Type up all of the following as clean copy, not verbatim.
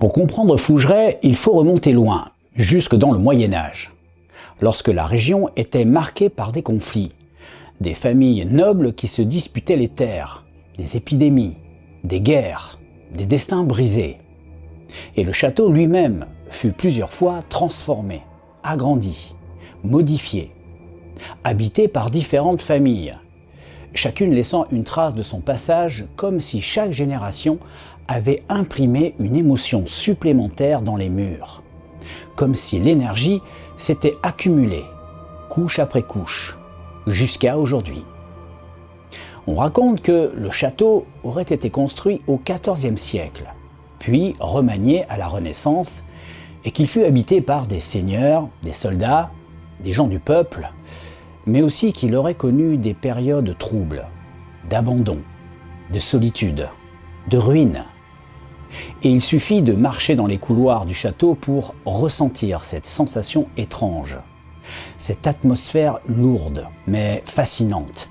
Pour comprendre Fougeray, il faut remonter loin, jusque dans le Moyen-Âge, lorsque la région était marquée par des conflits, des familles nobles qui se disputaient les terres, des épidémies, des guerres, des destins brisés. Et le château lui-même fut plusieurs fois transformé, agrandi, modifié, habité par différentes familles, chacune laissant une trace de son passage comme si chaque génération avait imprimé une émotion supplémentaire dans les murs, comme si l'énergie s'était accumulée, couche après couche, jusqu'à aujourd'hui. On raconte que le château aurait été construit au XIVe siècle, puis remanié à la Renaissance, et qu'il fut habité par des seigneurs, des soldats, des gens du peuple, mais aussi qu'il aurait connu des périodes troubles, d'abandon, de solitude, de ruine. Et il suffit de marcher dans les couloirs du château pour ressentir cette sensation étrange, cette atmosphère lourde mais fascinante,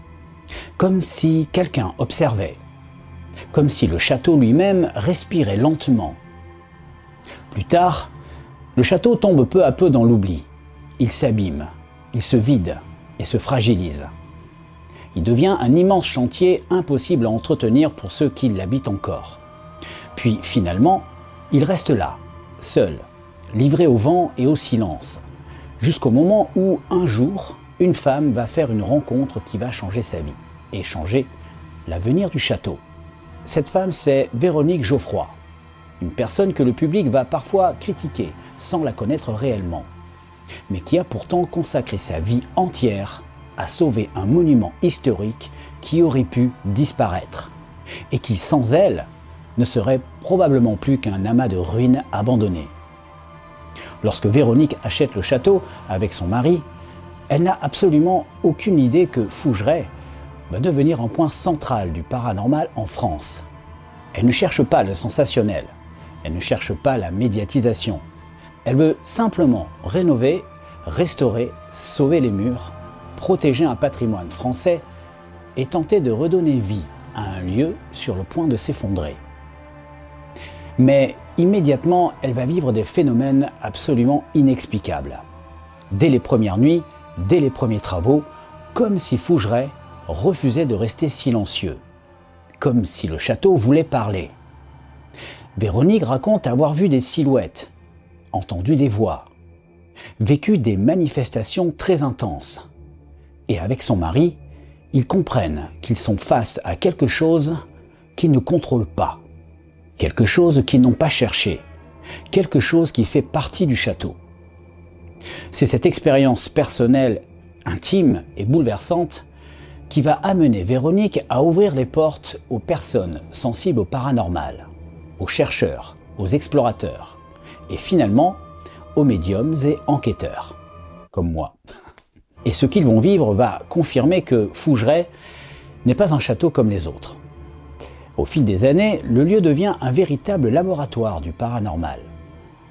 comme si quelqu'un observait, comme si le château lui-même respirait lentement. Plus tard, le château tombe peu à peu dans l'oubli. Il s'abîme, il se vide et se fragilise. Il devient un immense chantier impossible à entretenir pour ceux qui l'habitent encore. Puis finalement, il reste là, seul, livré au vent et au silence, jusqu'au moment où, un jour, une femme va faire une rencontre qui va changer sa vie et changer l'avenir du château. Cette femme, c'est Véronique Geoffroy, une personne que le public va parfois critiquer sans la connaître réellement, mais qui a pourtant consacré sa vie entière à sauver un monument historique qui aurait pu disparaître et qui, sans elle, ne serait probablement plus qu'un amas de ruines abandonnées. Lorsque Véronique achète le château avec son mari, elle n'a absolument aucune idée que Fougeray va devenir un point central du paranormal en France. Elle ne cherche pas le sensationnel, elle ne cherche pas la médiatisation. Elle veut simplement rénover, restaurer, sauver les murs, protéger un patrimoine français et tenter de redonner vie à un lieu sur le point de s'effondrer. Mais immédiatement, elle va vivre des phénomènes absolument inexplicables. Dès les premières nuits, dès les premiers travaux, comme si Fougeray refusait de rester silencieux, comme si le château voulait parler. Véronique raconte avoir vu des silhouettes, entendu des voix, vécu des manifestations très intenses. Et avec son mari, ils comprennent qu'ils sont face à quelque chose qu'ils ne contrôlent pas, quelque chose qu'ils n'ont pas cherché, quelque chose qui fait partie du château. C'est cette expérience personnelle, intime et bouleversante qui va amener Véronique à ouvrir les portes aux personnes sensibles au paranormal, aux chercheurs, aux explorateurs, et finalement aux médiums et enquêteurs, comme moi. Et ce qu'ils vont vivre va confirmer que Fougeray n'est pas un château comme les autres. Au fil des années, le lieu devient un véritable laboratoire du paranormal.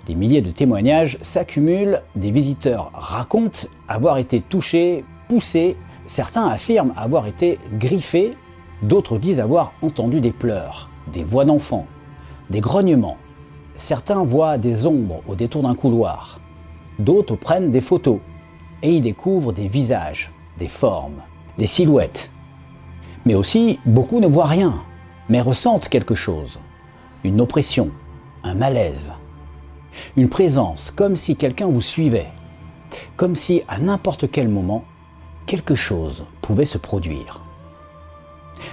Des milliers de témoignages s'accumulent, des visiteurs racontent avoir été touchés, poussés, certains affirment avoir été griffés, d'autres disent avoir entendu des pleurs, des voix d'enfants, des grognements. Certains voient des ombres au détour d'un couloir, d'autres prennent des photos et y découvrent des visages, des formes, des silhouettes. Mais aussi, beaucoup ne voient rien, mais ressentent quelque chose, une oppression, un malaise, une présence, comme si quelqu'un vous suivait, comme si à n'importe quel moment, quelque chose pouvait se produire.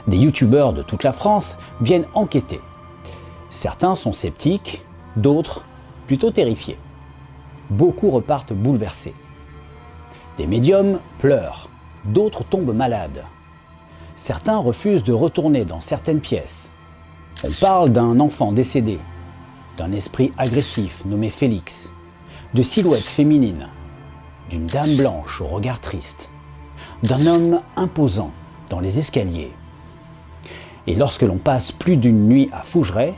Des youtubeurs de toute la France viennent enquêter. Certains sont sceptiques, d'autres plutôt terrifiés. Beaucoup repartent bouleversés. Des médiums pleurent, d'autres tombent malades. Certains refusent de retourner dans certaines pièces. On parle d'un enfant décédé, d'un esprit agressif nommé Félix, de silhouettes féminines, d'une dame blanche au regard triste, d'un homme imposant dans les escaliers. Et lorsque l'on passe plus d'une nuit à Fougeray,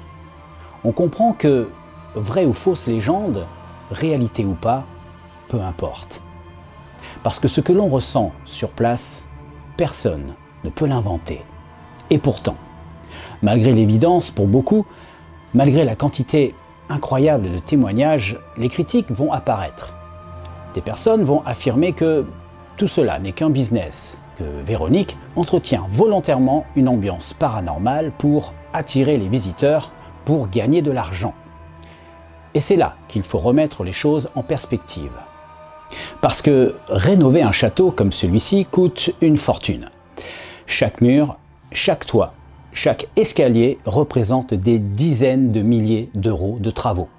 on comprend que, vraie ou fausse légende, réalité ou pas, peu importe. Parce que ce que l'on ressent sur place, personne ne peut l'inventer. Et pourtant, malgré l'évidence pour beaucoup, malgré la quantité incroyable de témoignages, les critiques vont apparaître. Des personnes vont affirmer que tout cela n'est qu'un business, que Véronique entretient volontairement une ambiance paranormale pour attirer les visiteurs, pour gagner de l'argent. Et c'est là qu'il faut remettre les choses en perspective. Parce que rénover un château comme celui-ci coûte une fortune. Chaque mur, chaque toit, chaque escalier représente des dizaines de milliers d'euros de travaux.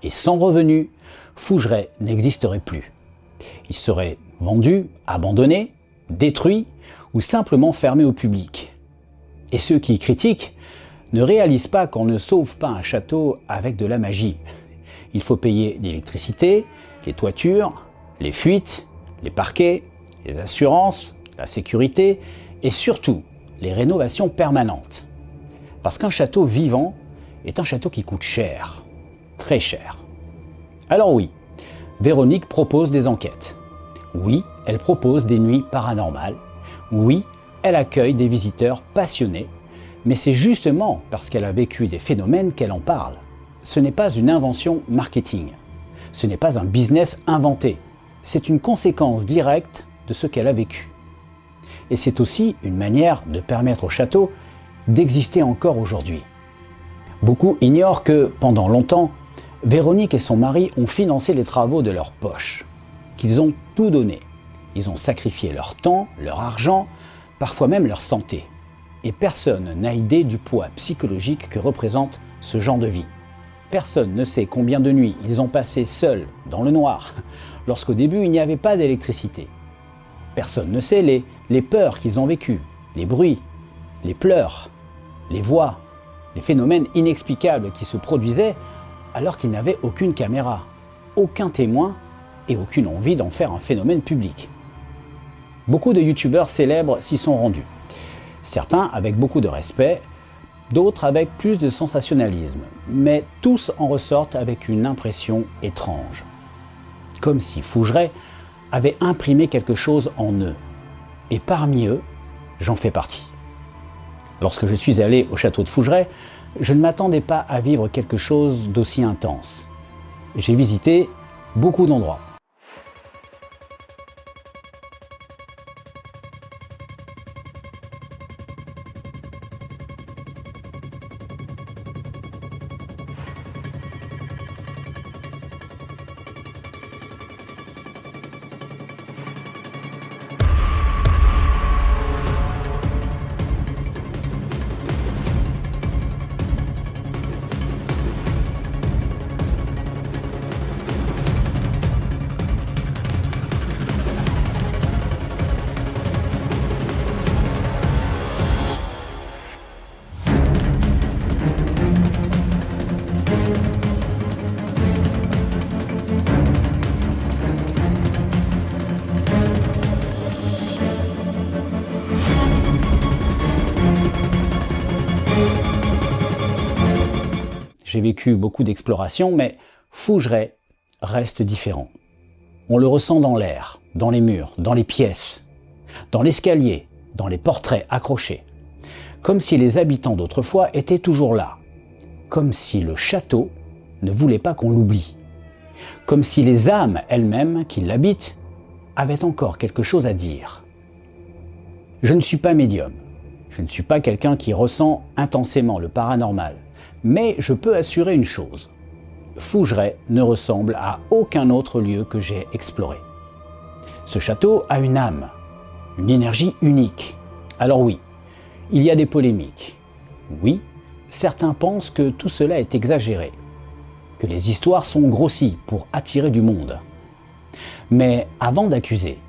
Et sans revenus, Fougeray n'existerait plus. Il serait vendu, abandonné, détruit ou simplement fermé au public. Et ceux qui critiquent ne réalisent pas qu'on ne sauve pas un château avec de la magie. Il faut payer l'électricité, les toitures, les fuites, les parquets, les assurances, la sécurité et surtout les rénovations permanentes. Parce qu'un château vivant est un château qui coûte cher, très cher. Alors oui, Véronique propose des enquêtes. Oui, elle propose des nuits paranormales. Oui, elle accueille des visiteurs passionnés. Mais c'est justement parce qu'elle a vécu des phénomènes qu'elle en parle. Ce n'est pas une invention marketing. Ce n'est pas un business inventé. C'est une conséquence directe de ce qu'elle a vécu. Et c'est aussi une manière de permettre au château d'exister encore aujourd'hui. Beaucoup ignorent que, pendant longtemps, Véronique et son mari ont financé les travaux de leur poche, qu'ils ont tout donné. Ils ont sacrifié leur temps, leur argent, parfois même leur santé. Et personne n'a idée du poids psychologique que représente ce genre de vie. Personne ne sait combien de nuits ils ont passé seuls, dans le noir, lorsqu'au début il n'y avait pas d'électricité. Personne ne sait les peurs qu'ils ont vécues, les bruits, les pleurs, les voix, les phénomènes inexplicables qui se produisaient alors qu'ils n'avaient aucune caméra, aucun témoin et aucune envie d'en faire un phénomène public. Beaucoup de youtubeurs célèbres s'y sont rendus. Certains avec beaucoup de respect, d'autres avec plus de sensationnalisme, mais tous en ressortent avec une impression étrange. Comme si Fougeray avait imprimé quelque chose en eux. Et parmi eux, j'en fais partie. Lorsque je suis allé au château de Fougeray, je ne m'attendais pas à vivre quelque chose d'aussi intense. J'ai visité beaucoup d'endroits. J'ai vécu beaucoup d'explorations, mais Fougeray reste différent. On le ressent dans l'air, dans les murs, dans les pièces, dans l'escalier, dans les portraits accrochés. Comme si les habitants d'autrefois étaient toujours là. Comme si le château ne voulait pas qu'on l'oublie. Comme si les âmes elles-mêmes qui l'habitent avaient encore quelque chose à dire. Je ne suis pas médium. Je ne suis pas quelqu'un qui ressent intensément le paranormal. Mais je peux assurer une chose. Fougeray ne ressemble à aucun autre lieu que j'ai exploré. Ce château a une âme, une énergie unique. Alors oui, il y a des polémiques. Oui, certains pensent que tout cela est exagéré, que les histoires sont grossies pour attirer du monde. Mais avant d'accuser,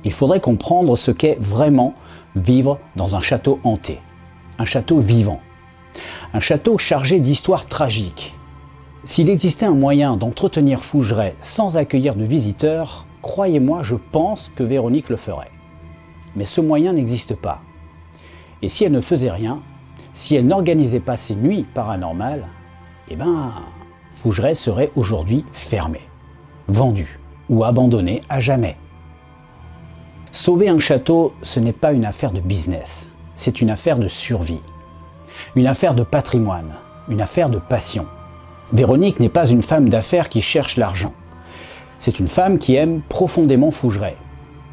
il faudrait comprendre ce qu'est vraiment vivre dans un château hanté, un château vivant. Un château chargé d'histoires tragiques. S'il existait un moyen d'entretenir Fougeray sans accueillir de visiteurs, croyez-moi, je pense que Véronique le ferait. Mais ce moyen n'existe pas. Et si elle ne faisait rien, si elle n'organisait pas ces nuits paranormales, eh ben, Fougeray serait aujourd'hui fermé, vendu ou abandonné à jamais. Sauver un château, ce n'est pas une affaire de business, c'est une affaire de survie. Une affaire de patrimoine, une affaire de passion. Véronique n'est pas une femme d'affaires qui cherche l'argent. C'est une femme qui aime profondément Fougeray,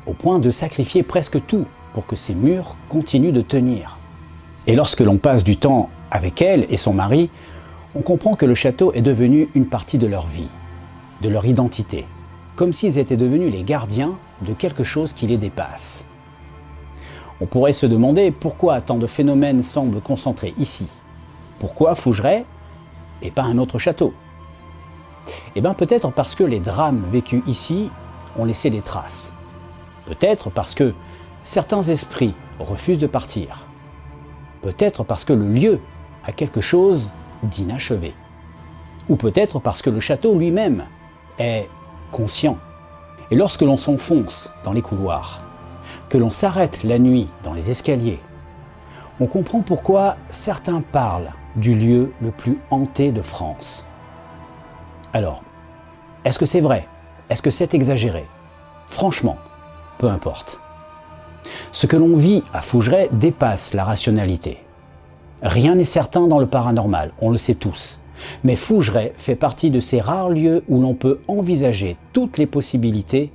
au point de sacrifier presque tout pour que ces murs continuent de tenir. Et lorsque l'on passe du temps avec elle et son mari, on comprend que le château est devenu une partie de leur vie, de leur identité, comme s'ils étaient devenus les gardiens de quelque chose qui les dépasse. On pourrait se demander pourquoi tant de phénomènes semblent concentrés ici. Pourquoi Fougeray et pas un autre château? Eh bien peut-être parce que les drames vécus ici ont laissé des traces. Peut-être parce que certains esprits refusent de partir. Peut-être parce que le lieu a quelque chose d'inachevé. Ou peut-être parce que le château lui-même est conscient. Et lorsque l'on s'enfonce dans les couloirs, que l'on s'arrête la nuit dans les escaliers, on comprend pourquoi certains parlent du lieu le plus hanté de France. Alors, est-ce que c'est vrai? Est-ce que c'est exagéré? Franchement, peu importe. Ce que l'on vit à Fougeray dépasse la rationalité. Rien n'est certain dans le paranormal, on le sait tous. Mais Fougeray fait partie de ces rares lieux où l'on peut envisager toutes les possibilités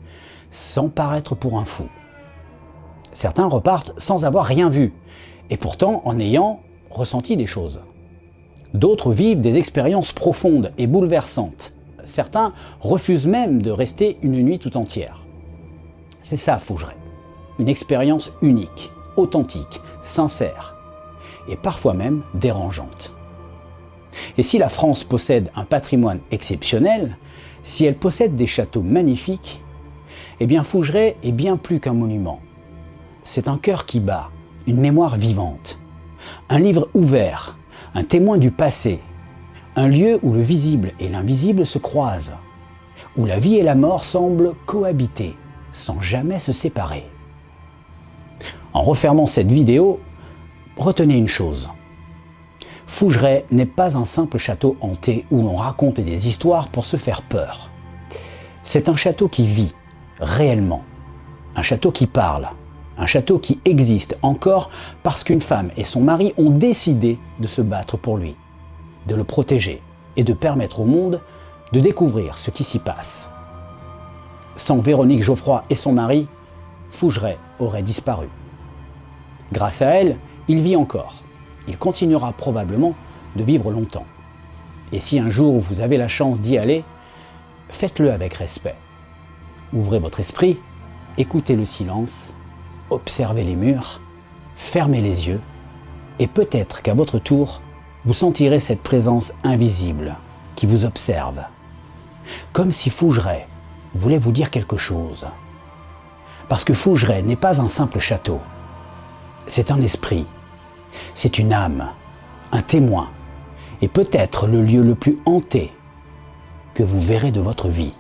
sans paraître pour un fou. Certains repartent sans avoir rien vu, et pourtant en ayant ressenti des choses. D'autres vivent des expériences profondes et bouleversantes. Certains refusent même de rester une nuit tout entière. C'est ça Fougeray, une expérience unique, authentique, sincère, et parfois même dérangeante. Et si la France possède un patrimoine exceptionnel, si elle possède des châteaux magnifiques, eh bien Fougeray est bien plus qu'un monument. C'est un cœur qui bat, une mémoire vivante, un livre ouvert, un témoin du passé, un lieu où le visible et l'invisible se croisent, où la vie et la mort semblent cohabiter, sans jamais se séparer. En refermant cette vidéo, retenez une chose. Fougeray n'est pas un simple château hanté où l'on raconte des histoires pour se faire peur. C'est un château qui vit, réellement. Un château qui parle. Un château qui existe encore parce qu'une femme et son mari ont décidé de se battre pour lui, de le protéger et de permettre au monde de découvrir ce qui s'y passe. Sans Véronique Geoffroy et son mari, Fougeray aurait disparu. Grâce à elle, il vit encore. Il continuera probablement de vivre longtemps. Et si un jour vous avez la chance d'y aller, faites-le avec respect. Ouvrez votre esprit, écoutez le silence, observez les murs, fermez les yeux, et peut-être qu'à votre tour, vous sentirez cette présence invisible qui vous observe. Comme si Fougeray voulait vous dire quelque chose. Parce que Fougeray n'est pas un simple château. C'est un esprit. C'est une âme, un témoin, et peut-être le lieu le plus hanté que vous verrez de votre vie.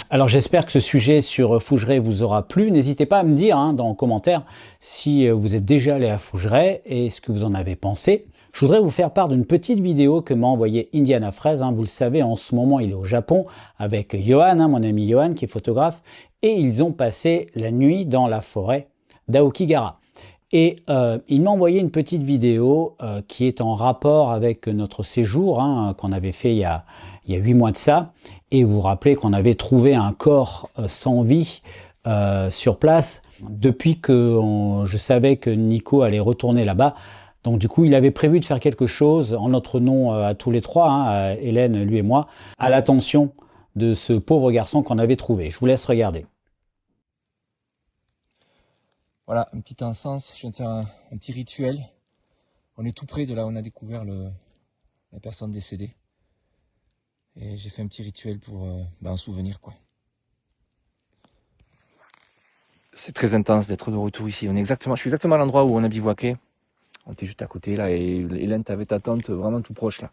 Alors j'espère que ce sujet sur Fougeray vous aura plu. N'hésitez pas à me dire dans les commentaires si vous êtes déjà allé à Fougeray et ce que vous en avez pensé. Je voudrais vous faire part d'une petite vidéo que m'a envoyée Indiana Fraise. Vous le savez, en ce moment il est au Japon avec Johan, mon ami Johan qui est photographe. Et ils ont passé la nuit dans la forêt d'Aokigahara. Et il m'a envoyé une petite vidéo qui est en rapport avec notre séjour qu'on avait fait il y a 8 mois de ça. Et vous vous rappelez qu'on avait trouvé un corps sans vie sur place depuis que je savais que Nico allait retourner là-bas. Donc du coup, il avait prévu de faire quelque chose en notre nom à tous les trois, Hélène, lui et moi, à l'attention de ce pauvre garçon qu'on avait trouvé. Je vous laisse regarder. Voilà, un petit encens, je viens de faire un petit rituel. On est tout près de là où on a découvert la personne décédée. Et j'ai fait un petit rituel pour en souvenir, quoi. C'est très intense d'être de retour ici. Je suis exactement à l'endroit où on a bivouaqué. On était juste à côté là, et Hélène, t'avais ta tante vraiment tout proche là.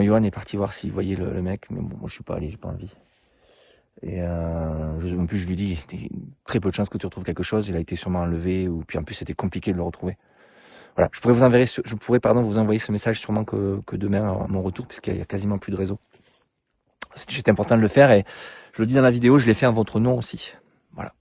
Johan est parti voir s'il voyait le mec, mais bon, moi je suis pas allé, j'ai pas envie. Et en plus je lui dis, il y a très peu de chances que tu retrouves quelque chose. Il a été sûrement enlevé, ou puis en plus c'était compliqué de le retrouver. Voilà, je pourrais vous envoyer ce message sûrement que demain à mon retour, puisqu'il y a quasiment plus de réseau. C'était important de le faire, et je le dis dans la vidéo, je l'ai fait en votre nom aussi. Voilà.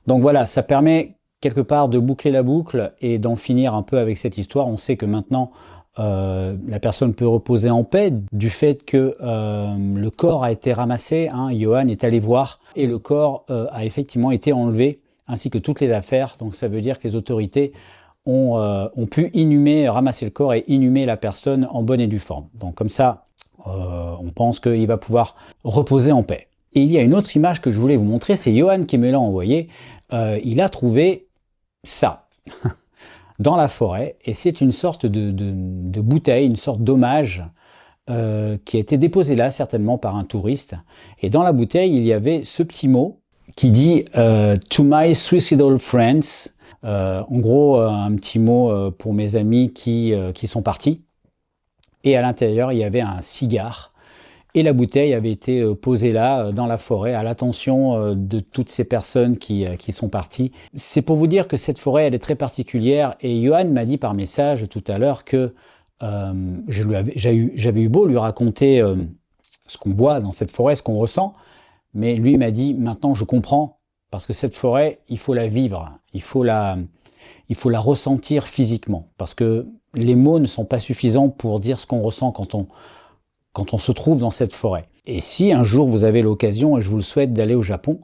Donc voilà, ça permet quelque part de boucler la boucle et d'en finir un peu avec cette histoire. On sait que maintenant, la personne peut reposer en paix du fait que le corps a été ramassé. Johan est allé voir et le corps a effectivement été enlevé, ainsi que toutes les affaires. Donc ça veut dire que les autorités ont pu ramasser le corps et inhumer la personne en bonne et due forme. Donc comme ça, on pense qu'il va pouvoir reposer en paix. Et il y a une autre image que je voulais vous montrer, c'est Johan qui me l'a envoyé. Il a trouvé ça dans la forêt, et c'est une sorte de bouteille, une sorte d'hommage qui a été déposé là certainement par un touriste. Et dans la bouteille, il y avait ce petit mot qui dit To my suicidal friends. En gros, un petit mot pour mes amis qui sont partis. Et à l'intérieur, il y avait un cigare. Et la bouteille avait été posée là, dans la forêt, à l'attention de toutes ces personnes qui sont parties. C'est pour vous dire que cette forêt, elle est très particulière. Et Johan m'a dit par message tout à l'heure que j'avais eu beau lui raconter ce qu'on voit dans cette forêt, ce qu'on ressent. Mais lui m'a dit, maintenant je comprends, parce que cette forêt, il faut la vivre, il faut la ressentir physiquement. Parce que les mots ne sont pas suffisants pour dire ce qu'on ressent quand on se trouve dans cette forêt. Et si un jour vous avez l'occasion, et je vous le souhaite, d'aller au Japon,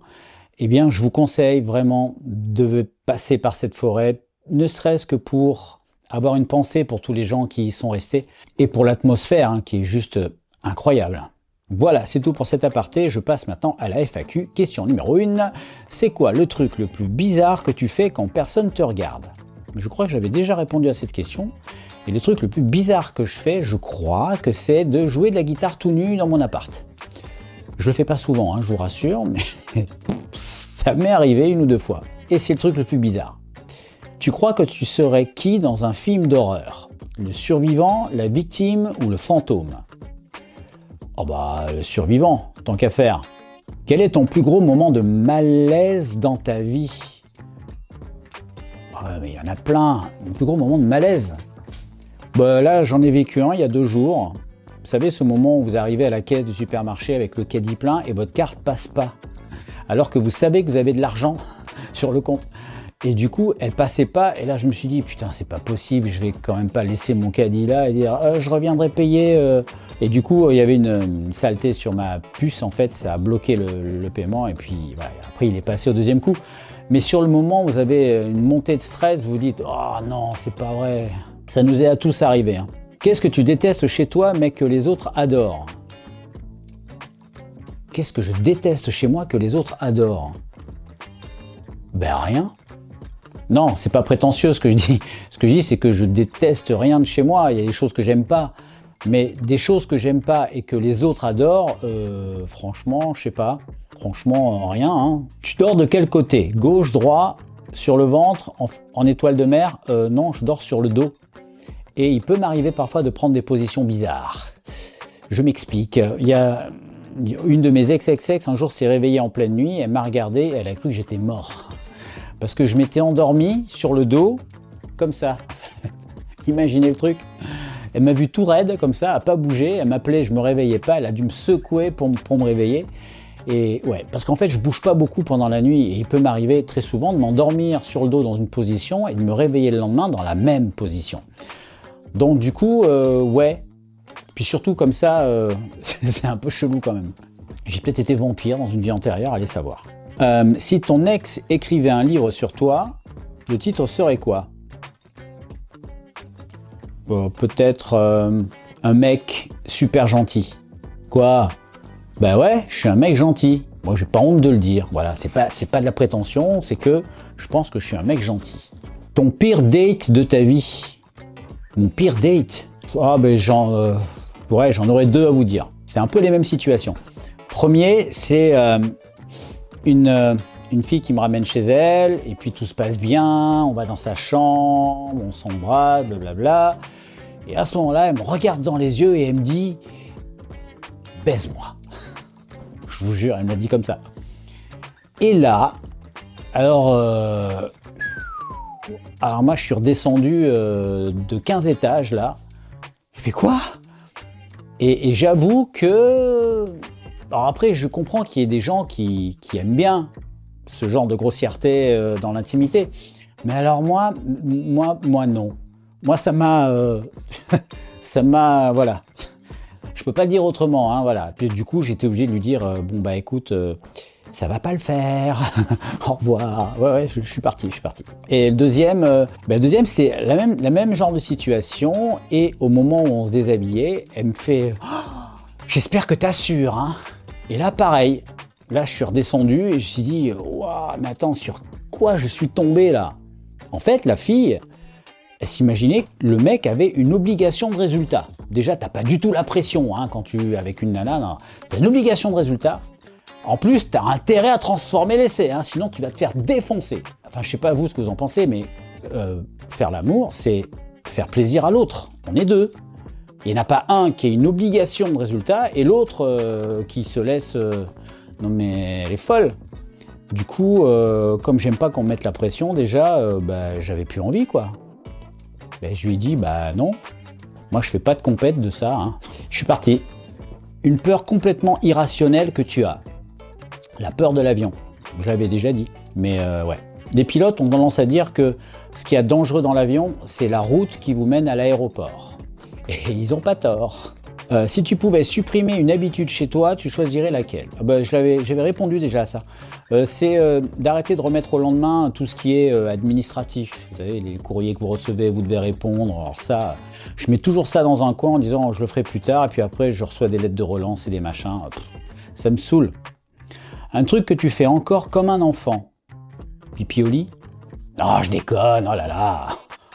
eh bien je vous conseille vraiment de passer par cette forêt, ne serait-ce que pour avoir une pensée pour tous les gens qui y sont restés, et pour l'atmosphère qui est juste incroyable. Voilà, c'est tout pour cet aparté. Je passe maintenant à la FAQ. Question numéro 1. C'est quoi le truc le plus bizarre que tu fais quand personne te regarde? Je crois que j'avais déjà répondu à cette question. Et le truc le plus bizarre que je fais, je crois que c'est de jouer de la guitare tout nu dans mon appart. Je le fais pas souvent, je vous rassure, mais ça m'est arrivé 1 ou 2 fois. Et c'est le truc le plus bizarre. Tu crois que tu serais qui dans un film d'horreur? Le survivant, la victime ou le fantôme? Oh bah, le survivant, tant qu'à faire. Quel est ton plus gros moment de malaise dans ta vie? Mais il y en a plein. Mon plus gros moment de malaise. Bah, là, j'en ai vécu un il y a 2 jours. Vous savez, ce moment où vous arrivez à la caisse du supermarché avec le caddie plein et votre carte passe pas. Alors que vous savez que vous avez de l'argent sur le compte. Et du coup, elle passait pas. Et là, je me suis dit, putain, c'est pas possible. Je vais quand même pas laisser mon caddie là et dire, je reviendrai payer. Et du coup, il y avait une saleté sur ma puce. En fait, ça a bloqué le paiement. Et puis, voilà, après, il est passé au 2e coup. Mais sur le moment, vous avez une montée de stress. Vous vous dites, oh non, c'est pas vrai. Ça nous est à tous arrivé. Qu'est-ce que tu détestes chez toi, mais que les autres adorent? Qu'est-ce que je déteste chez moi que les autres adorent? Ben rien. Non, c'est pas prétentieux ce que je dis. Ce que je dis, c'est que je déteste rien de chez moi. Il y a des choses que j'aime pas. Mais des choses que j'aime pas et que les autres adorent, franchement, je sais pas. Franchement, rien. Tu dors de quel côté? Gauche, droit, sur le ventre, en étoile de mer? Non, je dors sur le dos. Et il peut m'arriver parfois de prendre des positions bizarres. Je m'explique. Il y a une de mes ex-ex-ex, un jour s'est réveillée en pleine nuit, elle m'a regardé et elle a cru que j'étais mort. Parce que je m'étais endormi sur le dos, comme ça. Imaginez le truc. Elle m'a vu tout raide, comme ça, à pas bouger. Elle m'appelait, je me réveillais pas. Elle a dû me secouer pour me réveiller. Et ouais, parce qu'en fait, je bouge pas beaucoup pendant la nuit. Et il peut m'arriver très souvent de m'endormir sur le dos dans une position et de me réveiller le lendemain dans la même position. Donc du coup, ouais. Puis surtout comme ça, c'est un peu chelou quand même. J'ai peut-être été vampire dans une vie antérieure, allez savoir. Si ton ex écrivait un livre sur toi, le titre serait quoi? Bon, peut-être un mec super gentil. Quoi? Ben ouais, je suis un mec gentil. Moi, j'ai pas honte de le dire. Voilà, c'est pas de la prétention, c'est que je pense que je suis un mec gentil. Ton pire date de ta vie? Mon pire date? Ah ben j'en aurais 2 à vous dire. C'est un peu les mêmes situations. Premier, c'est une fille qui me ramène chez elle, et puis tout se passe bien, on va dans sa chambre, on s'embrasse, blablabla. Et à ce moment-là, elle me regarde dans les yeux et elle me dit « Baise-moi ». Je vous jure, elle me l'a dit comme ça. Et là, alors moi je suis redescendu de 15 étages là. Je fais quoi? Et j'avoue que... Alors après, je comprends qu'il y ait des gens qui aiment bien ce genre de grossièreté dans l'intimité. Mais alors moi non. Moi, ça m'a... voilà. Je peux pas le dire autrement, hein, voilà. Puis du coup, j'étais obligé de lui dire, bon bah écoute, ça va pas le faire. Au revoir. Ouais, je suis parti. Et le deuxième, c'est la même genre de situation. Et au moment où on se déshabillait, elle me fait, oh, j'espère que t'assures, hein. Et là, pareil. Là, je suis redescendu et je me suis dit, waouh, mais attends, sur quoi je suis tombé là? En fait, la fille, elle s'imaginait que le mec avait une obligation de résultat. Déjà, t'as pas du tout la pression, hein, quand tu es avec une nana, t'as une obligation de résultat. En plus, t'as intérêt à transformer l'essai, hein, sinon tu vas te faire défoncer. Enfin, je sais pas vous ce que vous en pensez, mais faire l'amour, c'est faire plaisir à l'autre. On est deux. Il n'y en a pas un qui a une obligation de résultat et l'autre qui se laisse... non mais elle est folle. Du coup, comme j'aime pas qu'on me mette la pression, déjà, j'avais plus envie, quoi. Je lui ai dit, bah non, moi je fais pas de compète de ça, hein. Je suis parti. Une peur complètement irrationnelle que tu as. La peur de l'avion. Je l'avais déjà dit, mais ouais. Les pilotes ont tendance à dire que ce qui est dangereux dans l'avion, c'est la route qui vous mène à l'aéroport. Et ils ont pas tort. Si tu pouvais supprimer une habitude chez toi, tu choisirais laquelle? J'avais répondu déjà à ça. C'est d'arrêter de remettre au lendemain tout ce qui est administratif. Vous savez, les courriers que vous recevez, vous devez répondre. Alors ça, je mets toujours ça dans un coin en disant je le ferai plus tard. Et puis après, je reçois des lettres de relance et des machins. Ça me saoule. Un truc que tu fais encore comme un enfant. Pipi au lit? Ah, je déconne, oh là là,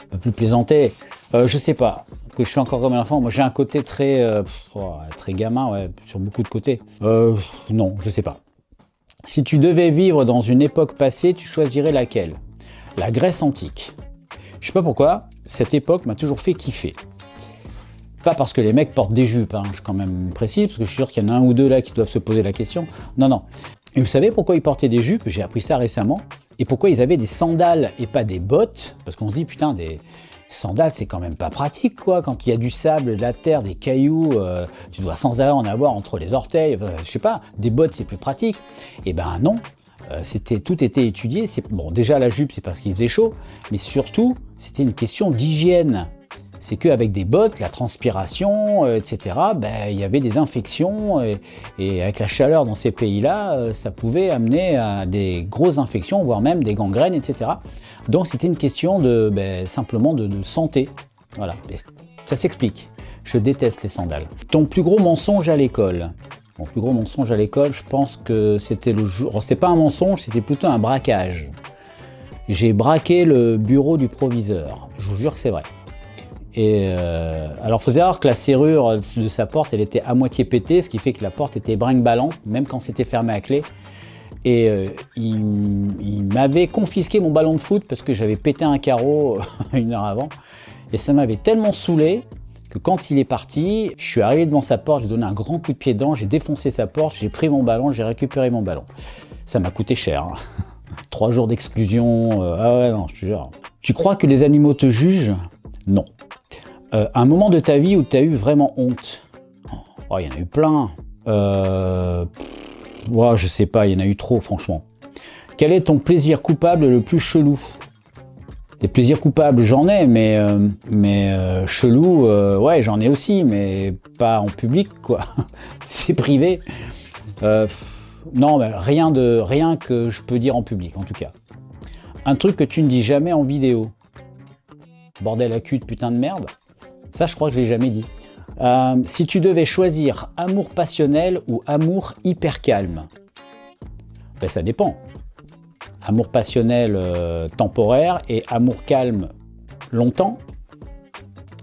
on peut plus plaisanter. Je sais pas, que je suis encore comme un enfant. Moi, j'ai un côté très gamin, ouais, sur beaucoup de côtés. Non, je sais pas. Si tu devais vivre dans une époque passée, tu choisirais laquelle? La Grèce antique. Je sais pas pourquoi, cette époque m'a toujours fait kiffer. Pas parce que les mecs portent des jupes, hein, je quand même précise, parce que je suis sûr qu'il y en a un ou deux là qui doivent se poser la question. Non. Et vous savez pourquoi ils portaient des jupes? J'ai appris ça récemment. Et pourquoi ils avaient des sandales et pas des bottes? Parce qu'on se dit, putain, des sandales, c'est quand même pas pratique, quoi. Quand il y a du sable, de la terre, des cailloux, tu dois sans arrêt en avoir entre les orteils. Je sais pas, des bottes, c'est plus pratique. Eh ben non, tout était étudié. Bon, déjà, la jupe, c'est parce qu'il faisait chaud. Mais surtout, c'était une question d'hygiène. C'est qu'avec des bottes, la transpiration, etc., il y avait des infections et avec la chaleur dans ces pays-là, ça pouvait amener à des grosses infections, voire même des gangrènes, etc. Donc c'était une question simplement de santé. Voilà, et ça s'explique. Je déteste les sandales. Ton plus gros mensonge à l'école? Mon plus gros mensonge à l'école, je pense que c'était le jour... C'était pas un mensonge, c'était plutôt un braquage. J'ai braqué le bureau du proviseur. Je vous jure que c'est vrai. Et alors, faut savoir que la serrure de sa porte, elle était à moitié pétée, ce qui fait que la porte était brinque-ballante, même quand c'était fermé à clé. Et il m'avait confisqué mon ballon de foot parce que j'avais pété un carreau une heure avant. Et ça m'avait tellement saoulé que quand il est parti, je suis arrivé devant sa porte, j'ai donné un grand coup de pied dedans, j'ai défoncé sa porte, j'ai pris mon ballon, j'ai récupéré mon ballon. Ça m'a coûté cher, hein. 3 jours d'exclusion, ah ouais, non, je te jure. Tu crois que les animaux te jugent? Non. Un moment de ta vie où tu as eu vraiment honte? Oh, il y en a eu plein. Je sais pas, il y en a eu trop, franchement. Quel est ton plaisir coupable le plus chelou? Des plaisirs coupables, j'en ai, mais chelou, ouais, j'en ai aussi, mais pas en public, quoi. C'est privé. Non, rien que je peux dire en public, en tout cas. Un truc que tu ne dis jamais en vidéo. Bordel à cul de putain de merde. Ça, je crois que je l'ai jamais dit. Si tu devais choisir amour passionnel ou amour hyper calme, ça dépend. Amour passionnel temporaire et amour calme longtemps.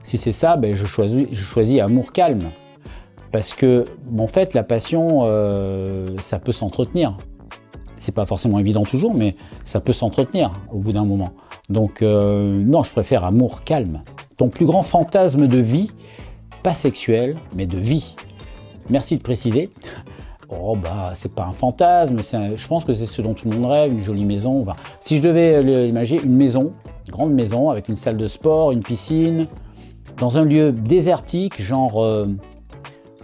Si c'est ça, je choisis amour calme. Parce que, en fait, la passion, ça peut s'entretenir. C'est pas forcément évident toujours, mais ça peut s'entretenir au bout d'un moment. Donc, non, je préfère amour calme. Ton plus grand fantasme de vie, pas sexuel, mais de vie. Merci de préciser. Oh, c'est pas un fantasme, je pense que c'est ce dont tout le monde rêve, une jolie maison. Enfin, si je devais imaginer une maison, une grande maison, avec une salle de sport, une piscine, dans un lieu désertique, genre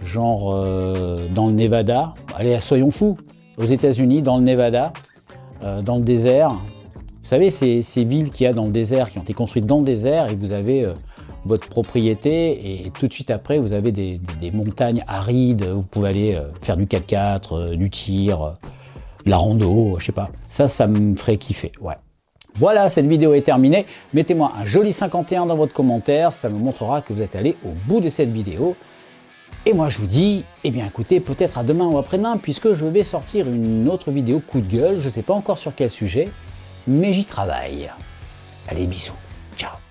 dans le Nevada. Allez, soyons fous. Aux États-Unis, dans le Nevada, dans le désert, Vous savez, ces villes qu'il y a dans le désert, qui ont été construites dans le désert, et vous avez votre propriété, et tout de suite après, vous avez des montagnes arides, vous pouvez aller faire du 4x4, du tir, de la rando, je sais pas. Ça me ferait kiffer, ouais. Voilà, cette vidéo est terminée. Mettez-moi un joli 51 dans votre commentaire, ça me montrera que vous êtes allé au bout de cette vidéo. Et moi je vous dis, eh bien écoutez, peut-être à demain ou après-demain, puisque je vais sortir une autre vidéo coup de gueule, je ne sais pas encore sur quel sujet, mais j'y travaille. Allez, bisous, ciao.